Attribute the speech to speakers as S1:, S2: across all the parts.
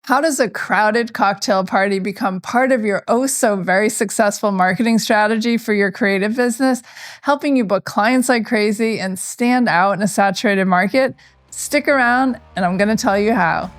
S1: How does a crowded cocktail party become part of your oh so very successful marketing strategy for your creative business, helping you book clients like crazy and stand out in a saturated market? Stick around and I'm going to tell you how.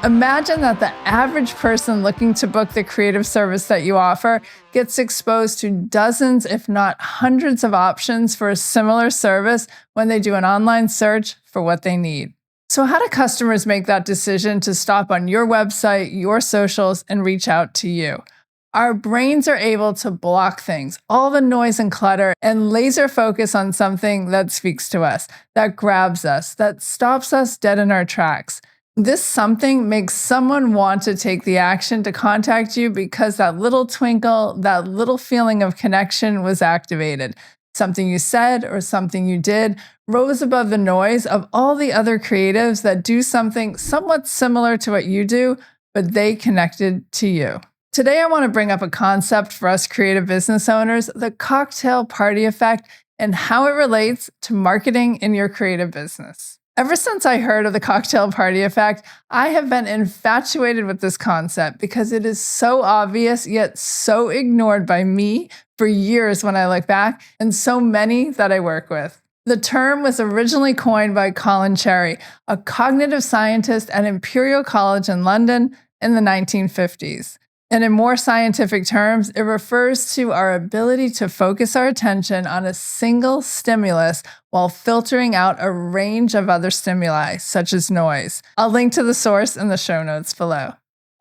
S1: Imagine that the average person looking to book the creative service that you offer gets exposed to dozens, if not hundreds of options for a similar service when they do an online search for what they need. So how do customers make that decision to stop on your website, your socials, and reach out to you? Our brains are able to block things, all the noise and clutter, and laser focus on something that speaks to us, that grabs us, that stops us dead in our tracks. This something makes someone want to take the action to contact you because that little twinkle, that little feeling of connection was activated. Something you said or something you did rose above the noise of all the other creatives that do something somewhat similar to what you do, but they connected to you. Today, I want to bring up a concept for us creative business owners, the cocktail party effect, and how it relates to marketing in your creative business. Ever since I heard of the cocktail party effect, I have been infatuated with this concept because it is so obvious yet so ignored by me for years when I look back, and so many that I work with. The term was originally coined by Colin Cherry, a cognitive scientist at Imperial College in London in the 1950s. And in more scientific terms, it refers to our ability to focus our attention on a single stimulus while filtering out a range of other stimuli, such as noise. I'll link to the source in the show notes below.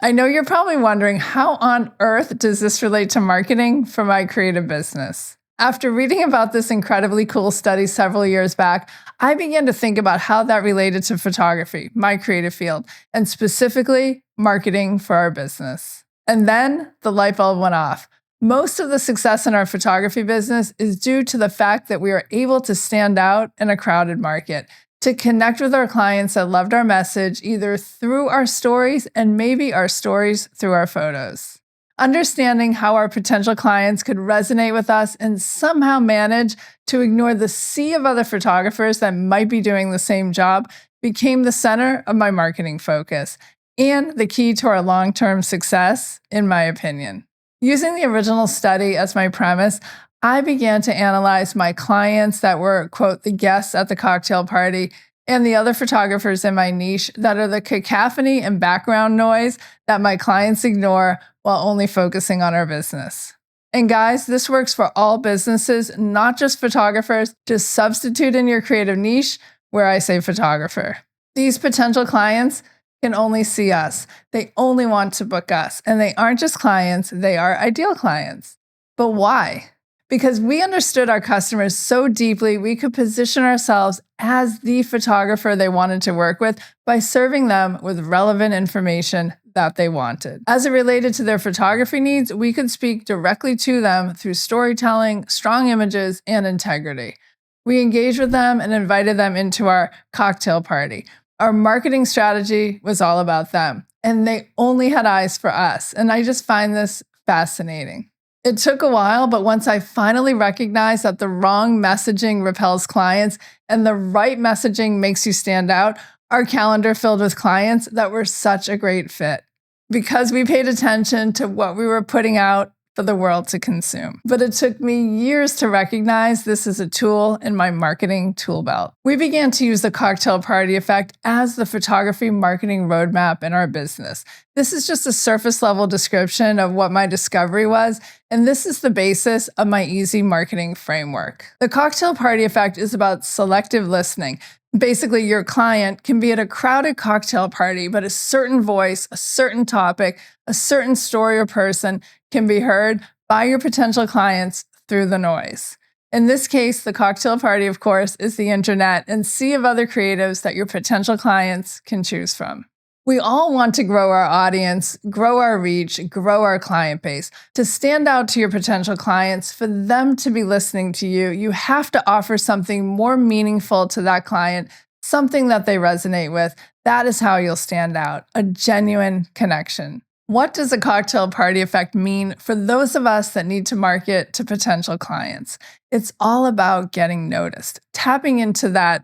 S1: I know you're probably wondering, how on earth does this relate to marketing for my creative business? After reading about this incredibly cool study several years back, I began to think about how that related to photography, my creative field, and specifically marketing for our business. And then the light bulb went off. Most of the success in our photography business is due to the fact that we are able to stand out in a crowded market, to connect with our clients that loved our message either through our stories and maybe our stories through our photos. Understanding how our potential clients could resonate with us and somehow manage to ignore the sea of other photographers that might be doing the same job became the center of my marketing focus, and the key to our long-term success, in my opinion. Using the original study as my premise, I began to analyze my clients that were, quote, the guests at the cocktail party, and the other photographers in my niche that are the cacophony and background noise that my clients ignore while only focusing on our business. And guys, this works for all businesses, not just photographers. Just substitute in your creative niche where I say photographer. These potential clients can only see us. They only want to book us. And they aren't just clients, they are ideal clients. But why? Because we understood our customers so deeply, we could position ourselves as the photographer they wanted to work with by serving them with relevant information that they wanted. As it related to their photography needs, we could speak directly to them through storytelling, strong images, and integrity. We engaged with them and invited them into our cocktail party. Our marketing strategy was all about them, and they only had eyes for us. And I just find this fascinating. It took a while, but once I finally recognized that the wrong messaging repels clients and the right messaging makes you stand out, our calendar filled with clients that were such a great fit because we paid attention to what we were putting out for the world to consume. But it took me years to recognize this as a tool in my marketing tool belt. We began to use the cocktail party effect as the photography marketing roadmap in our business. This is just a surface level description of what my discovery was, and this is the basis of my easy marketing framework. The cocktail party effect is about selective listening. Basically, your client can be at a crowded cocktail party, but a certain voice, a certain topic, a certain story or person can be heard by your potential clients through the noise. In this case, the cocktail party, of course, is the internet and sea of other creatives that your potential clients can choose from. We all want to grow our audience, grow our reach, grow our client base. To stand out to your potential clients, for them to be listening to you, you have to offer something more meaningful to that client, something that they resonate with. That is how you'll stand out, a genuine connection. What does a cocktail party effect mean for those of us that need to market to potential clients? It's all about getting noticed, tapping into that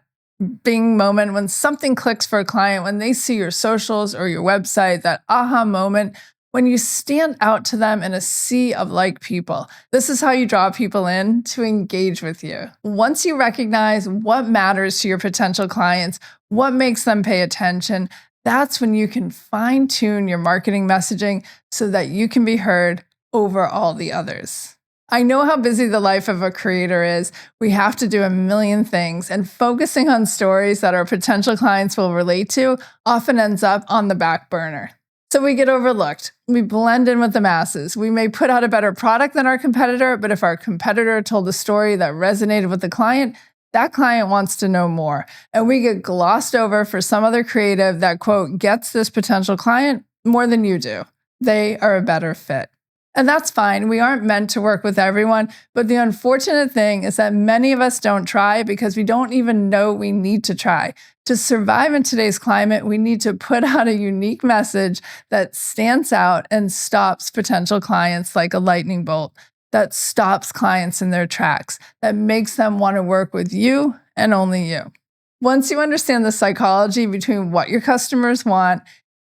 S1: bing moment when something clicks for a client, when they see your socials or your website, that aha moment, when you stand out to them in a sea of like people. This is how you draw people in to engage with you. Once you recognize what matters to your potential clients, what makes them pay attention, that's when you can fine-tune your marketing messaging so that you can be heard over all the others. I know how busy the life of a creator is. We have to do a million things, and focusing on stories that our potential clients will relate to often ends up on the back burner. So we get overlooked. We blend in with the masses. We may put out a better product than our competitor, but if our competitor told a story that resonated with the client, that client wants to know more. And we get glossed over for some other creative that, quote, gets this potential client more than you do. They are a better fit. And that's fine. We aren't meant to work with everyone. But the unfortunate thing is that many of us don't try because we don't even know we need to try. To survive in today's climate, we need to put out a unique message that stands out and stops potential clients like a lightning bolt, that stops clients in their tracks, that makes them want to work with you and only you. Once you understand the psychology between what your customers want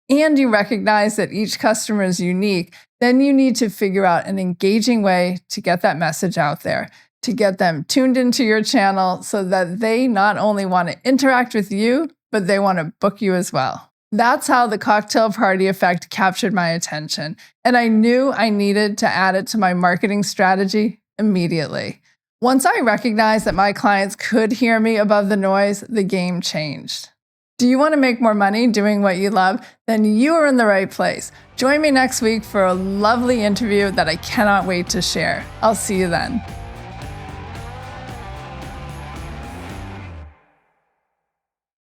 S1: and you recognize that each customer is unique, then you need to figure out an engaging way to get that message out there, to get them tuned into your channel so that they not only want to interact with you, but they want to book you as well. That's how the cocktail party effect captured my attention, and I knew I needed to add it to my marketing strategy immediately. Once I recognized that my clients could hear me above the noise, the game changed. Do you want to make more money doing what you love? Then you are in the right place. Join me next week for a lovely interview that I cannot wait to share. I'll see you then.